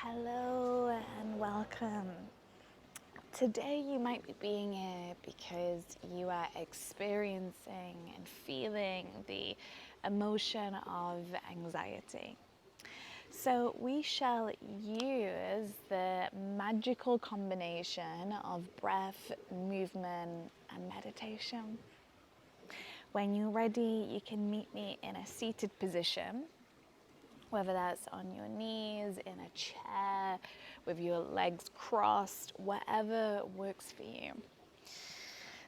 Hello and welcome. Today you might be being here because you are experiencing and feeling the emotion of anxiety. So we shall use the magical combination of breath, movement, and meditation. When you're ready, you can meet me in a seated position, whether that's on your knees, in a chair, with your legs crossed, whatever works for you.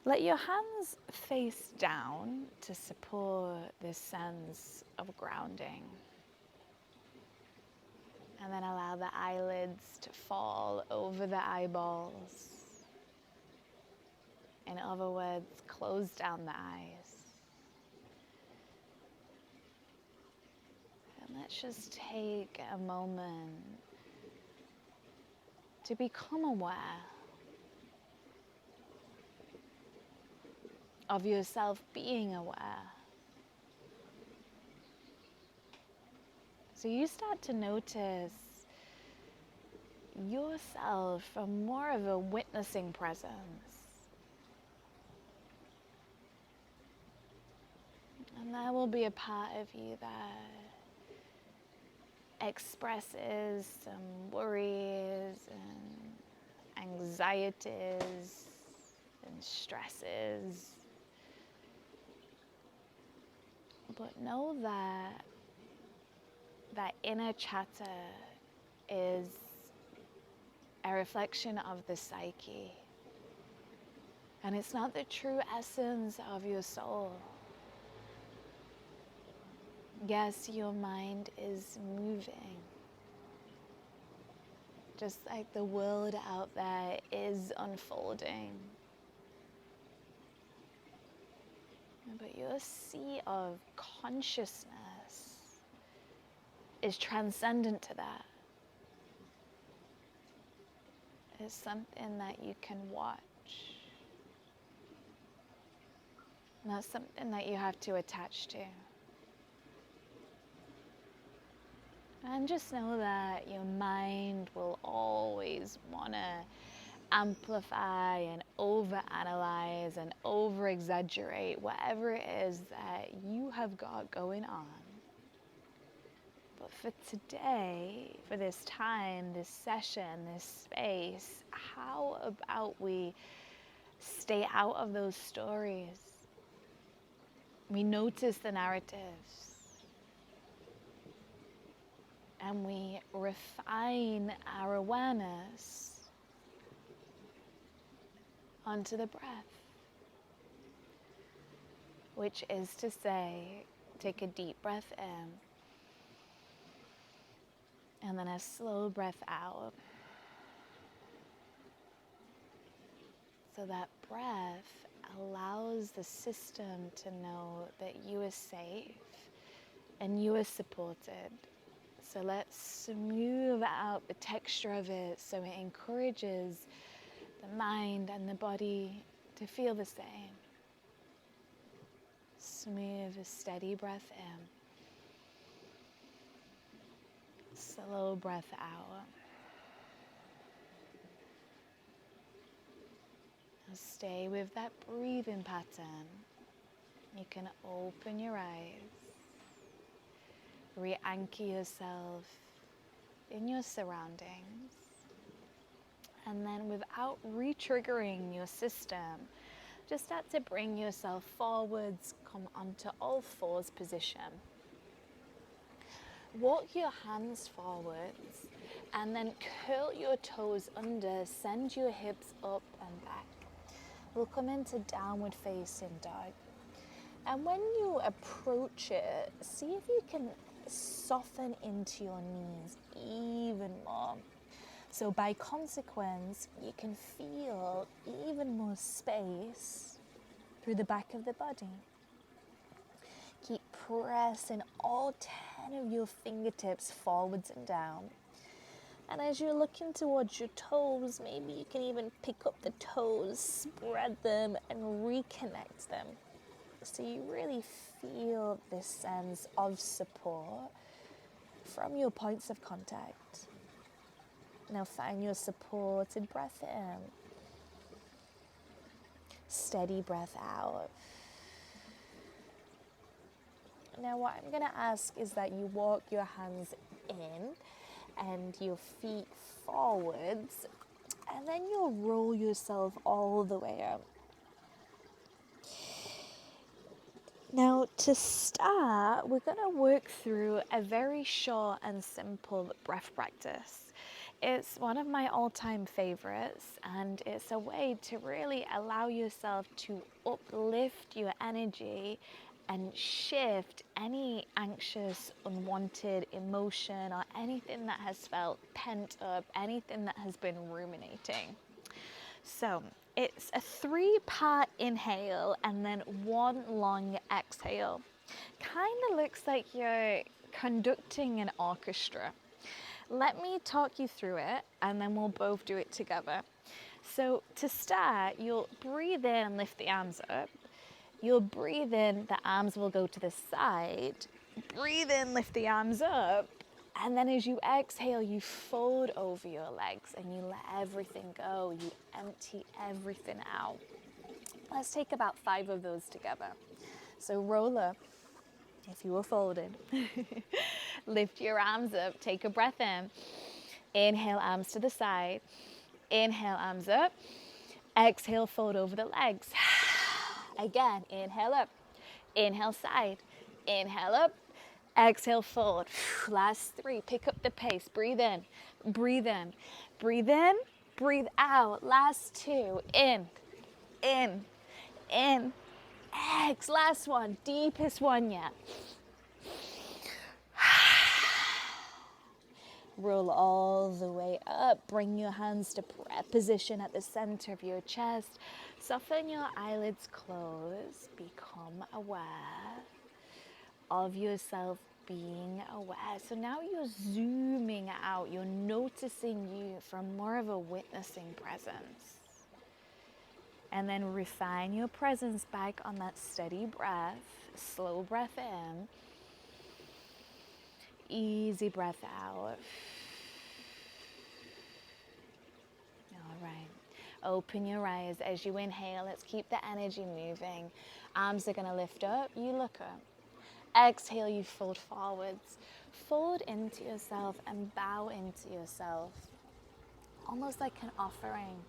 Let your hands face down to support this sense of grounding. And then allow the eyelids to fall over the eyeballs. In other words, close down the eyes. And let's just take a moment to become aware of yourself being aware. So you start to notice yourself from more of a witnessing presence. And there will be a part of you that expresses some worries and anxieties and stresses. But know that that inner chatter is a reflection of the psyche. And it's not the true essence of your soul. Yes, your mind is moving. Just like the world out there is unfolding. But your sea of consciousness is transcendent to that. It's something that you can watch. Not something that you have to attach to. And just know that your mind will always want to amplify and overanalyze and over-exaggerate whatever it is that you have got going on. But for today, for this time, this session, this space, how about we stay out of those stories? We notice the narratives. And we refine our awareness onto the breath. Which is to say, take a deep breath in. And then a slow breath out. So that breath allows the system to know that you are safe and you are supported. So let's smooth out the texture of it so it encourages the mind and the body to feel the same. Smooth, steady breath in. Slow breath out. Now stay with that breathing pattern. You can open your eyes. Re-anchor yourself in your surroundings. And then without re-triggering your system, just start to bring yourself forwards, come onto all fours position. Walk your hands forwards and then curl your toes under, send your hips up and back. We'll come into downward facing dog. And when you approach it, see if you can soften into your knees even more. So by consequence, you can feel even more space through the back of the body. Keep pressing all 10 of your fingertips forwards and down. And as you're looking towards your toes, maybe you can even pick up the toes, spread them, and reconnect them. So you really feel this sense of support from your points of contact. Now find your supported breath in. Steady breath out. Now what I'm going to ask is that you walk your hands in and your feet forwards, and then you'll roll yourself all the way up. Now to start, we're going to work through a very short and simple breath practice. It's one of my all-time favorites, and it's a way to really allow yourself to uplift your energy and shift any anxious, unwanted emotion or anything that has felt pent up, anything that has been ruminating. So it's a 3-part inhale and then 1 long exhale. Kind of looks like you're conducting an orchestra. Let me talk you through it and then we'll both do it together. So to start, you'll breathe in and lift the arms up. You'll breathe in, the arms will go to the side. Breathe in, lift the arms up. And then as you exhale, you fold over your legs and you let everything go. You empty everything out. Let's take about 5 of those together. So roll up, if you were folded. Lift your arms up, take a breath in. Inhale, arms to the side. Inhale, arms up. Exhale, fold over the legs. Again, inhale up. Inhale, side. Inhale up. Exhale, fold. Last 3. Pick up the pace. Breathe in. Breathe in. Breathe in. Breathe out. Last 2. In. In. In. Ex. Last one. Deepest one yet. Roll all the way up. Bring your hands to prayer position at the center of your chest. Soften your eyelids close. Become aware of yourself being aware. So now you're zooming out. You're noticing you from more of a witnessing presence. And then refine your presence back on that steady breath. Slow breath in. Easy breath out. All right. Open your eyes as you inhale. Let's keep the energy moving. Arms are going to lift up. You look up. Exhale, you fold forwards. Fold into yourself and bow into yourself. Almost like an offering.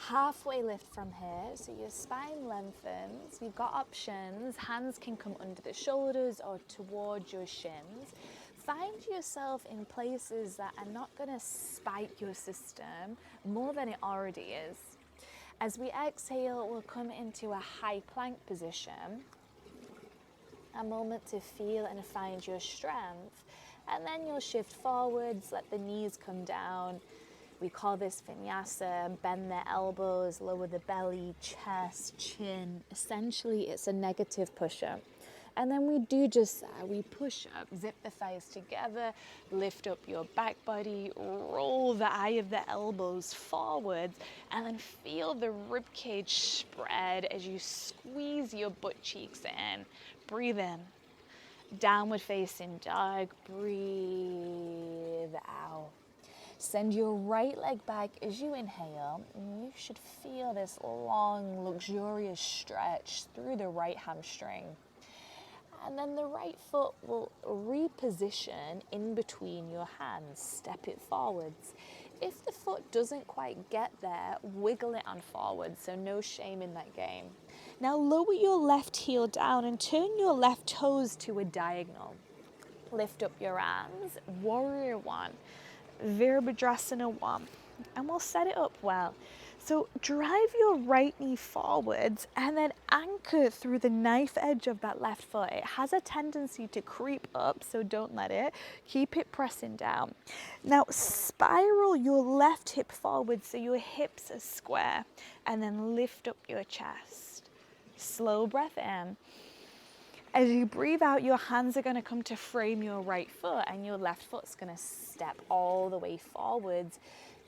Halfway lift from here, so your spine lengthens. You've got options. Hands can come under the shoulders or towards your shins. Find yourself in places that are not going to spike your system more than it already is. As we exhale, we'll come into a high plank position. A moment to feel and find your strength. And then you'll shift forwards, let the knees come down. We call this vinyasa. Bend the elbows, lower the belly, chest, chin. Essentially, it's a negative push-up. And then we do just that. We push up, zip the thighs together, lift up your back body, roll the eye of the elbows forwards, and then feel the rib cage spread as you squeeze your butt cheeks in. Breathe in. Downward facing dog. Breathe out. Send your right leg back as you inhale, and you should feel this long, luxurious stretch through the right hamstring. And then the right foot will reposition in between your hands. Step it forwards. If the foot doesn't quite get there, wiggle it on forward, so no shame in that game. Now lower your left heel down and turn your left toes to a diagonal. Lift up your arms, warrior 1, Virabhadrasana 1, and we'll set it up well. So drive your right knee forwards and then anchor through the knife edge of that left foot. It has a tendency to creep up, so don't let it. Keep it pressing down. Now spiral your left hip forward so your hips are square, and then lift up your chest. Slow breath in. As you breathe out, your hands are going to come to frame your right foot and your left foot's going to step all the way forwards.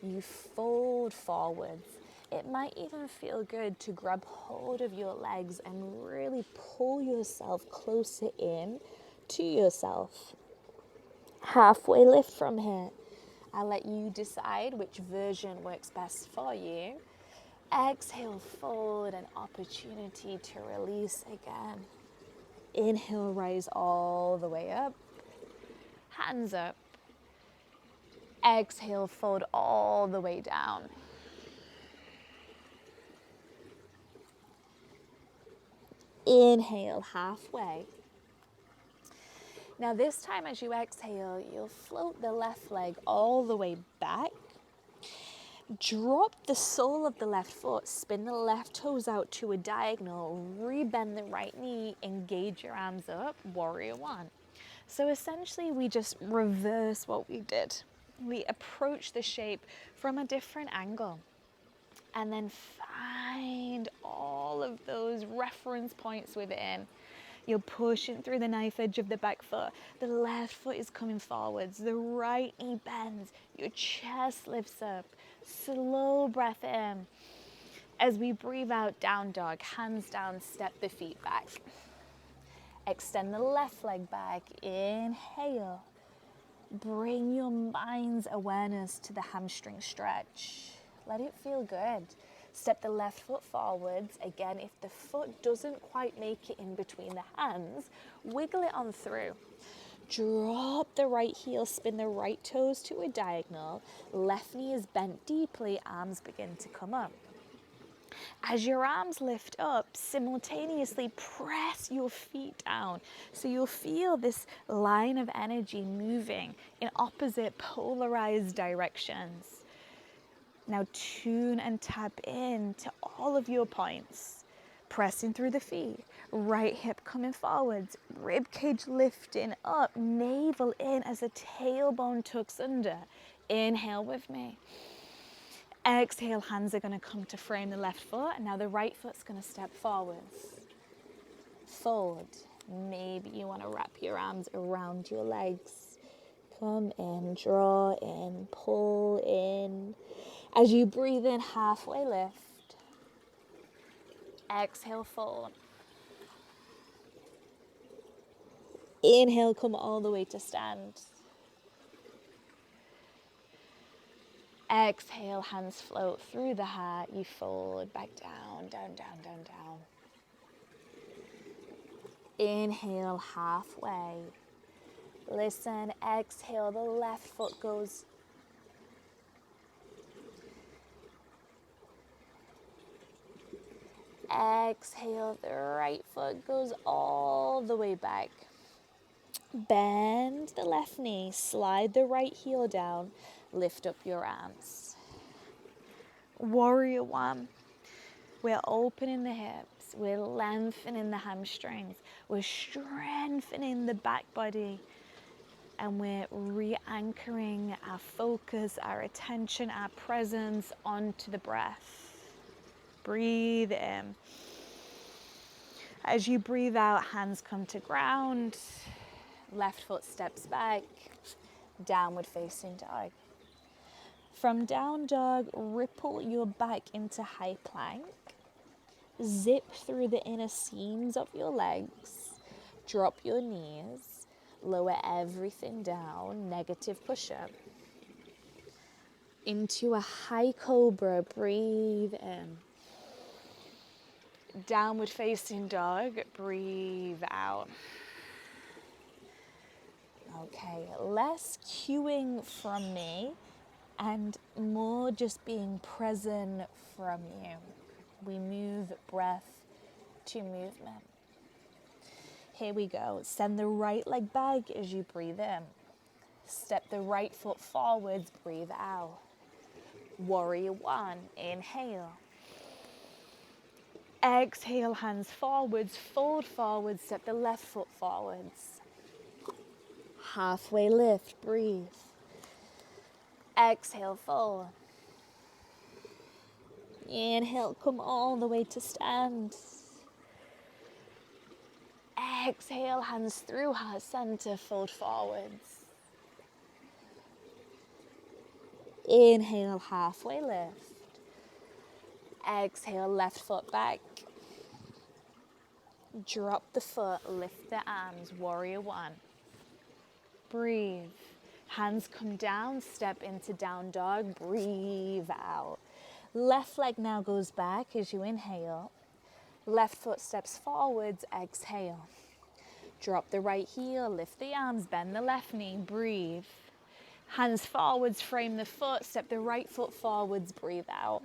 You fold forwards. It might even feel good to grab hold of your legs and really pull yourself closer in to yourself. Halfway lift from here. I'll let you decide which version works best for you. Exhale, fold, an opportunity to release again. Inhale, rise all the way up. Hands up. Exhale, fold all the way down. Inhale, halfway. Now this time as you exhale, you'll float the left leg all the way back. Drop the sole of the left foot, spin the left toes out to a diagonal, rebend the right knee, engage your arms up, warrior one. So essentially we just reverse what we did. We approach the shape from a different angle and then find all of those reference points within. You're pushing through the knife edge of the back foot. The left foot is coming forwards. The right knee bends. Your chest lifts up. Slow breath in. As we breathe out, down dog, hands down, step the feet back. Extend the left leg back. Inhale. Bring your mind's awareness to the hamstring stretch. Let it feel good. Step the left foot forwards. Again, if the foot doesn't quite make it in between the hands, wiggle it on through. Drop the right heel, spin the right toes to a diagonal. Left knee is bent deeply, arms begin to come up. As your arms lift up, simultaneously press your feet down. So you'll feel this line of energy moving in opposite polarized directions. Now tune and tap in to all of your points. Pressing through the feet, right hip coming forwards, rib cage lifting up, navel in as the tailbone tucks under. Inhale with me. Exhale, hands are going to come to frame the left foot, and now the right foot's going to step forwards. Fold. Maybe you want to wrap your arms around your legs. Come in, draw in, pull in. As you breathe in, halfway lift. Exhale, fold. Inhale, come all the way to stand. Exhale, hands float through the heart. You fold back down, down, down, down, down. Inhale, halfway. Listen, exhale, the left foot goes. Exhale, the right foot goes all the way back. Bend the left knee, slide the right heel down, lift up your arms. Warrior one. We're opening the hips, we're lengthening the hamstrings, we're strengthening the back body, and we're re-anchoring our focus, our attention, our presence onto the breath. Breathe in. As you breathe out, hands come to ground. Left foot steps back. Downward facing dog. From down dog, ripple your back into high plank. Zip through the inner seams of your legs. Drop your knees. Lower everything down. Negative push-up. Into a high cobra. Breathe in. Downward facing dog, breathe out. Okay, less cueing from me and more just being present from you. We move breath to movement. Here we go. Send the right leg back as you breathe in. Step the right foot forwards, breathe out. Warrior one, inhale. Exhale, hands forwards, fold forwards, step the left foot forwards. Halfway lift, breathe. Exhale, fold. Inhale, come all the way to stand. Exhale, hands through heart center, fold forwards. Inhale, halfway lift. Exhale, left foot back. Drop the foot, lift the arms, warrior one. Breathe. Hands come down, step into down dog, breathe out. Left leg now goes back as you inhale. Left foot steps forwards, exhale. Drop the right heel, lift the arms, bend the left knee, breathe. Hands forwards, frame the foot, step the right foot forwards, breathe out.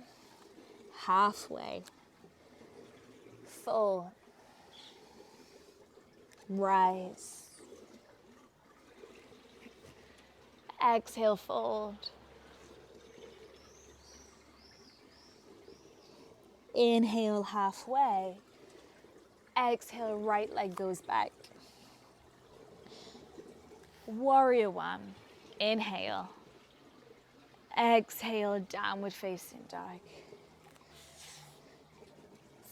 Halfway. Full. Rise. Exhale, fold. Inhale, halfway. Exhale, right leg goes back. Warrior one. Inhale. Exhale, downward facing dog.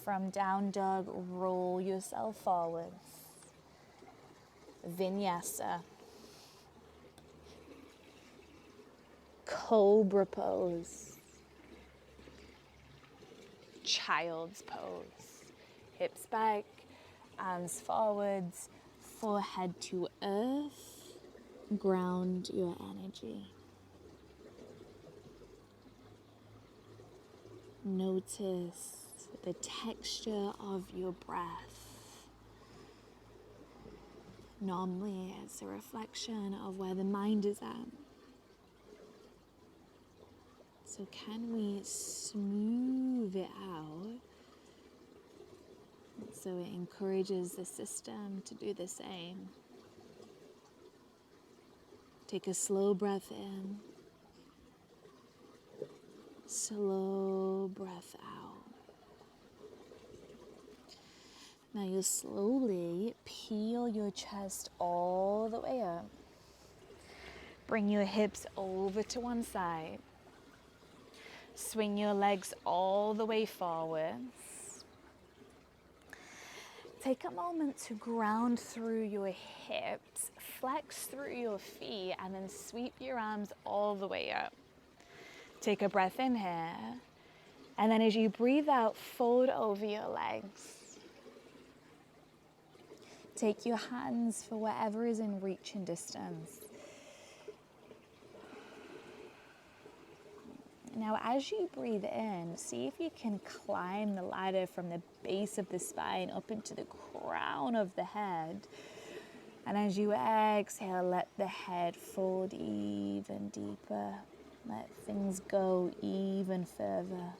From down dog, roll yourself forwards. Vinyasa. Cobra pose. Child's pose. Hips back, arms forwards, forehead to earth. Ground your energy. Notice the texture of your breath. Normally, it's a reflection of where the mind is at. So can we smooth it out so it encourages the system to do the same? Take a slow breath in, slow breath out. Now you'll slowly peel your chest all the way up. Bring your hips over to one side. Swing your legs all the way forwards. Take a moment to ground through your hips, flex through your feet, and then sweep your arms all the way up. Take a breath in here, and then as you breathe out, fold over your legs. Take your hands for whatever is in reach and distance. Now, as you breathe in, see if you can climb the ladder from the base of the spine up into the crown of the head. And as you exhale, let the head fold even deeper. Let things go even further.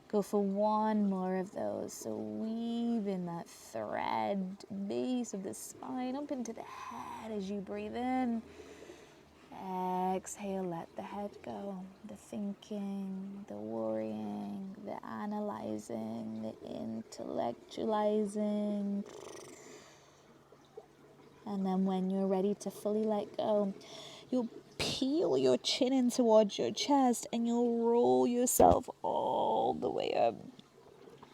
Go for one more of those. So weave in that thread, base of the spine up into the head as you breathe in. Exhale, let the head go. The thinking, the worrying, the analyzing, the intellectualizing. And then when you're ready to fully let go, you'll peel your chin in towards your chest and you'll roll yourself all the way up.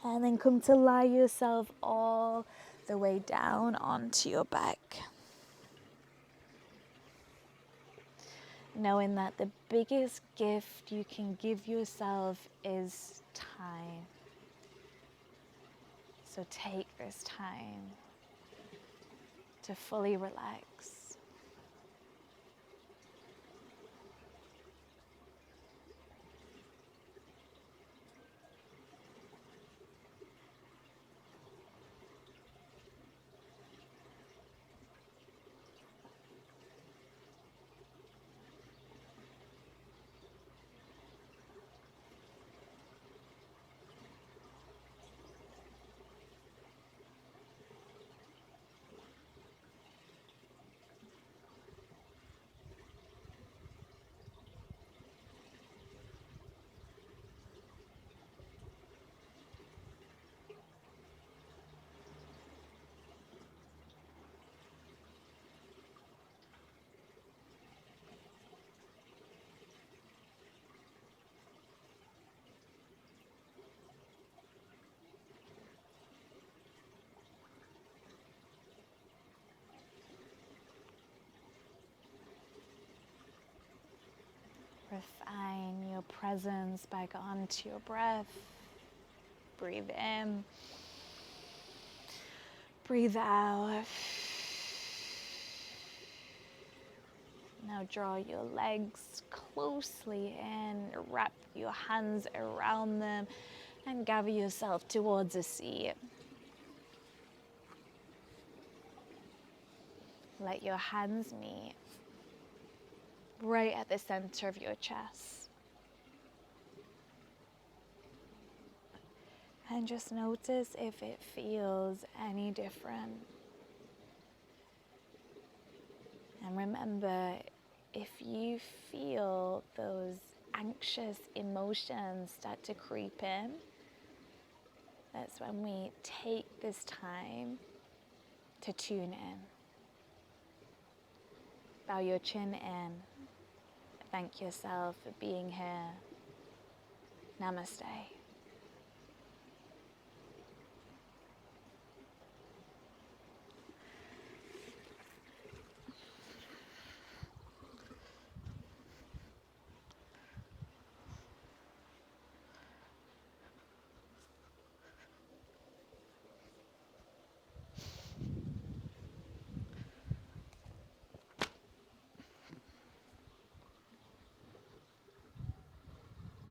And then come to lie yourself all the way down onto your back. Knowing that the biggest gift you can give yourself is time. So take this time to fully relax. Refine your presence back onto your breath. Breathe in. Breathe out. Now draw your legs closely in, wrap your hands around them, and gather yourself towards a seat. Let your hands meet right at the center of your chest. And just notice if it feels any different. And remember, if you feel those anxious emotions start to creep in, that's when we take this time to tune in. Bow your chin in. Thank yourself for being here. Namaste.